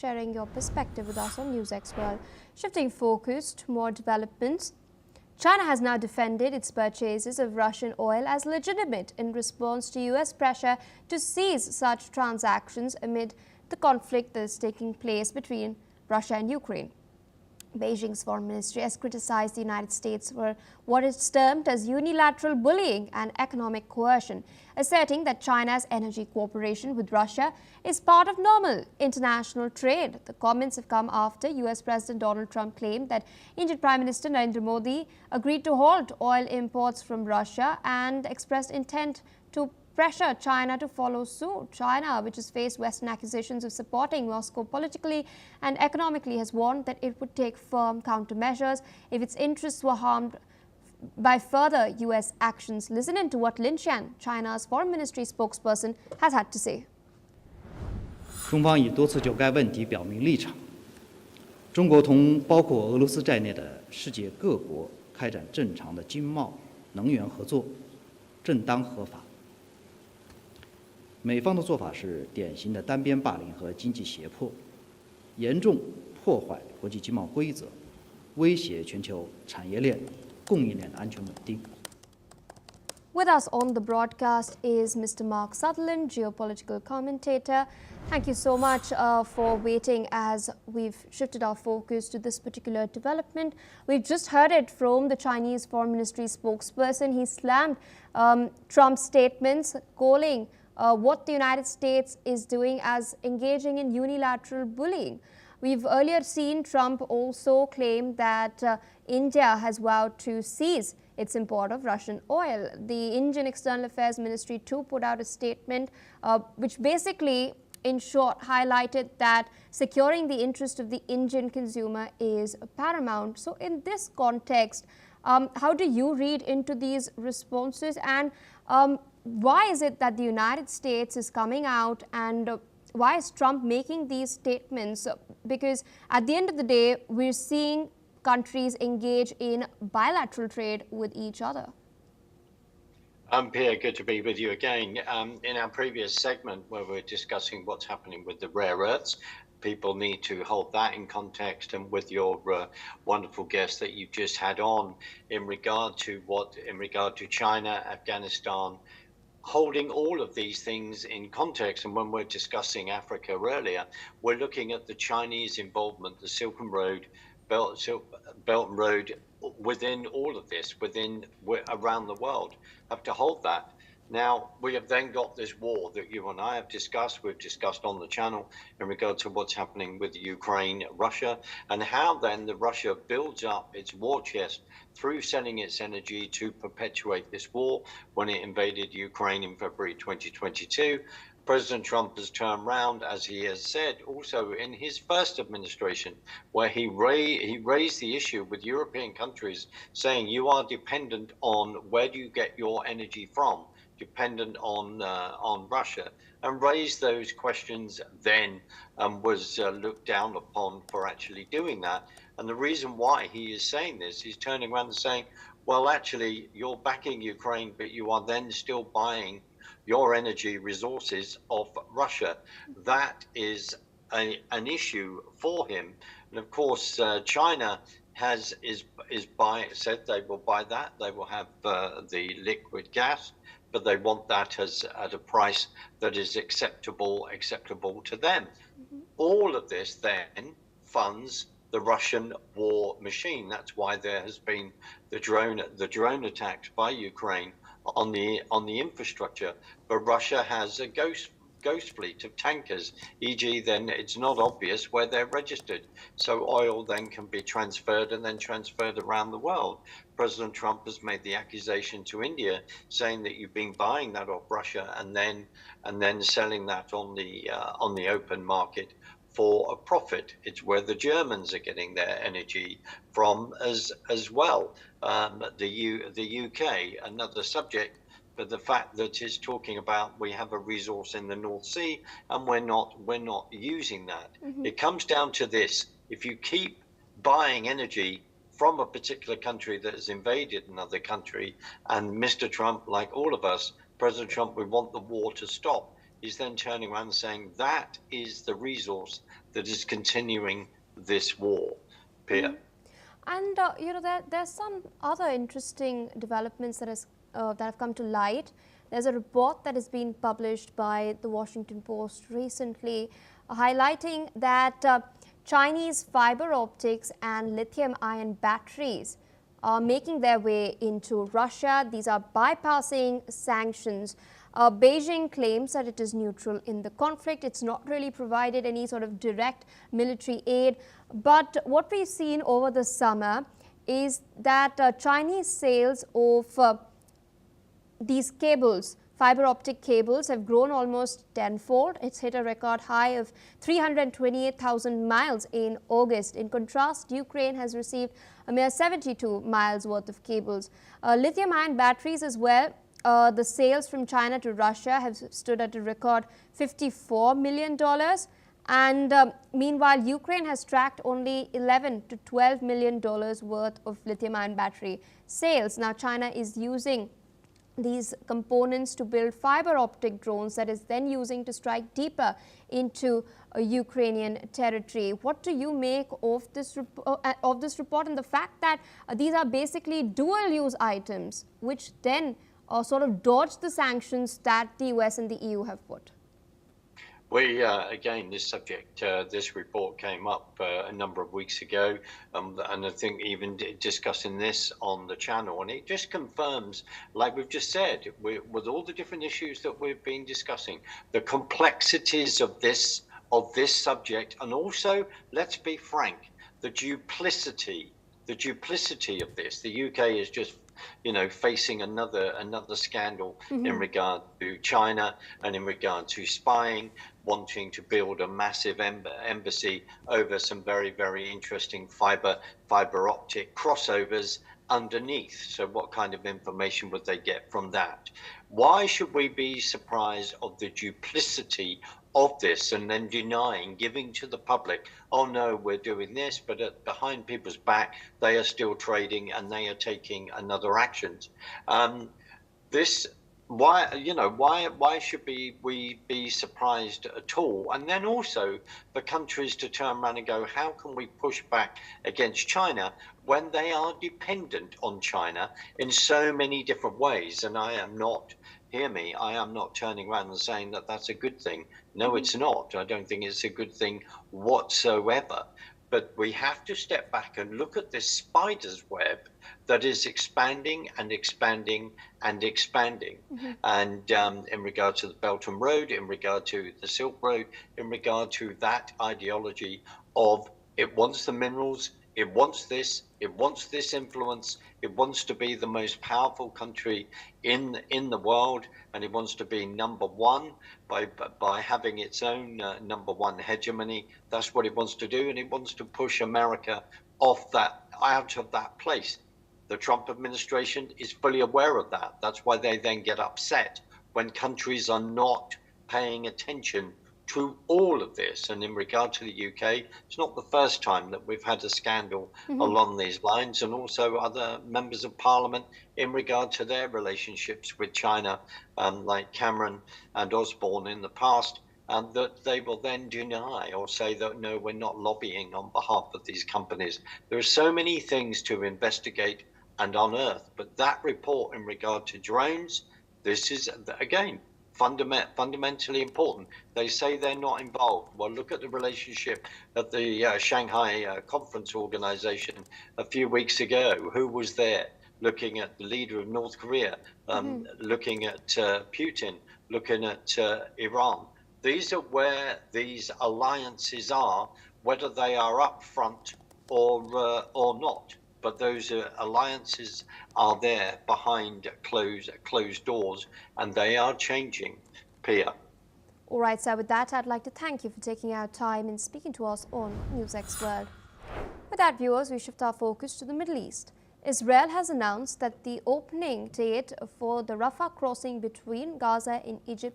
sharing your perspective with us on NewsX World. Shifting focus to more developments, China has now defended its purchases of Russian oil as legitimate in response to US pressure to cease such transactions amid the conflict that is taking place between Russia and Ukraine. Beijing's foreign ministry has criticized the United States for what is termed as unilateral bullying and economic coercion, asserting that China's energy cooperation with Russia is part of normal international trade. The comments have come after US President Donald Trump claimed that Indian Prime Minister Narendra Modi agreed to halt oil imports from Russia and expressed intent to pressure China to follow suit. China, which has faced Western accusations of supporting Moscow politically and economically, has warned that it would take firm countermeasures if its interests were harmed by further US actions. Listen in to what Lin Xian, China's foreign ministry spokesperson, has had to say. 中方已多次就该问题表明立场。中国同包括俄罗斯在内的世界各国开展正常的经贸、能源合作，正当合法。美方的做法是典型的单边霸凌和经济胁迫，严重破坏国际经贸规则，威胁全球产业链、供应链的安全稳定。 With us on the broadcast is Mr. Mark Sutherland, geopolitical commentator. Thank you so much for waiting as we've shifted our focus to this particular development. We've just heard it from the Chinese Foreign Ministry spokesperson. He slammed Trump's statements, calling what the United States is doing as engaging in unilateral bullying. We've earlier seen Trump also claim that India has vowed to cease its import of Russian oil. The Indian External Affairs Ministry too put out a statement which basically, in short, highlighted that securing the interest of the Indian consumer is paramount. So in this context, how do you read into these responses, and why is it that the United States is coming out, and why is Trump making these statements? Because at the end of the day, we're seeing countries engage in bilateral trade with each other. Pierre, good to be with you again. In our previous segment where we're discussing what's happening with the rare earths, people need to hold that in context, and with your wonderful guest that you just had on in regard to China, Afghanistan, holding all of these things in context. And when we're discussing Africa earlier, we're looking at the Chinese involvement, the Silk and Road, Belt and Road, within all of this, around the world, have to hold that. Now, we have then got this war that you and I have discussed, we've discussed on the channel in regard to what's happening with Ukraine, Russia, and how then the Russia builds up its war chest through selling its energy to perpetuate this war. When it invaded Ukraine in February 2022, President Trump has turned around, as he has said also in his first administration, where he raised the issue with European countries, saying you are dependent on, where do you get your energy from? Dependent on Russia, and raised those questions then, was looked down upon for actually doing that. And the reason why he is saying this, he's turning around and saying, well, actually, you're backing Ukraine, but you are then still buying your energy resources off Russia. That is an issue for him. And of course, China said they will buy that. They will have the liquid gas, but they want that at a price that is acceptable to them. Mm-hmm. All of this then funds the Russian war machine. That's why there has been the drone attacks by Ukraine on the infrastructure. But Russia has a ghost fleet of tankers, e.g. then it's not obvious where they're registered. So oil then can be transferred and then transferred around the world. President Trump has made the accusation to India, saying that you've been buying that off Russia and then selling that on the open market for a profit. It's where the Germans are getting their energy from as well. The UK, another subject, but the fact that it's talking about we have a resource in the North Sea and we're not using that. Mm-hmm. It comes down to this: if you keep buying energy from a particular country that has invaded another country, and Mr. Trump, like all of us, President Trump, we want the war to stop, is then turning around and saying that is the resource that is continuing this war, Pia. And there's some other interesting developments that have come to light. There's a report that has been published by the Washington Post recently, highlighting that Chinese fiber optics and lithium-ion batteries are making their way into Russia. These are bypassing sanctions. Beijing claims that it is neutral in the conflict. It's not really provided any sort of direct military aid. But what we've seen over the summer is that Chinese sales of these cables, fiber optic cables, have grown almost tenfold. It's hit a record high of 328,000 miles in August. In contrast, Ukraine has received a mere 72 miles worth of cables. Lithium-ion batteries as well. The sales from China to Russia have stood at a record $54 million. And meanwhile, Ukraine has tracked only $11 to $12 million worth of lithium-ion battery sales. Now, China is using these components to build fiber optic drones that is then using to strike deeper into Ukrainian territory. What do you make of this report and the fact that these are basically dual-use items which then sort of dodge the sanctions that the US and the EU have put? We, again, this subject, this report came up a number of weeks ago, and I think even discussing this on the channel, and it just confirms, like we've just said, with all the different issues that we've been discussing, the complexities of this subject, and also, let's be frank, the duplicity of this. The UK is just facing another scandal in regard to China and in regard to spying, wanting to build a massive embassy over some very, very interesting fiber optic crossovers underneath. So what kind of information would they get from that? Why should we be surprised of the duplicity of this and then denying, giving to the public, oh no, we're doing this, but behind people's back, they are still trading and they are taking another actions. Why should we be surprised at all? And then also for countries to turn around and go, how can we push back against China when they are dependent on China in so many different ways? And I am not turning around and saying that that's a good thing. No, it's not. I don't think it's a good thing whatsoever. But we have to step back and look at this spider's web that is expanding and expanding and expanding. And in regard to the Belt and Road, in regard to the Silk Road, in regard to that ideology of it wants the minerals, it wants this influence, it wants to be the most powerful country in the world, and it wants to be number one by having its own number one hegemony. That's what it wants to do, and it wants to push America out of that place. The Trump administration is fully aware of that. That's why they then get upset when countries are not paying attention to all of this. And in regard to the UK, it's not the first time that we've had a scandal along these lines, and also other members of parliament in regard to their relationships with China, like Cameron and Osborne in the past, and that they will then deny or say that, no, we're not lobbying on behalf of these companies. There are so many things to investigate and unearth, but that report in regard to drones, this is, again, fundamentally important. They say they're not involved. Well, look at the relationship at the Shanghai Conference Organization a few weeks ago. Who was there? Looking at the leader of North Korea, looking at Putin, looking at Iran. These are where these alliances are, whether they are up front or not. But those alliances are there behind closed doors, and they are changing, Pia. All right, sir. With that, I'd like to thank you for taking our time and speaking to us on NewsX World. With that, viewers, we shift our focus to the Middle East. Israel has announced that the opening date for the Rafah crossing between Gaza and Egypt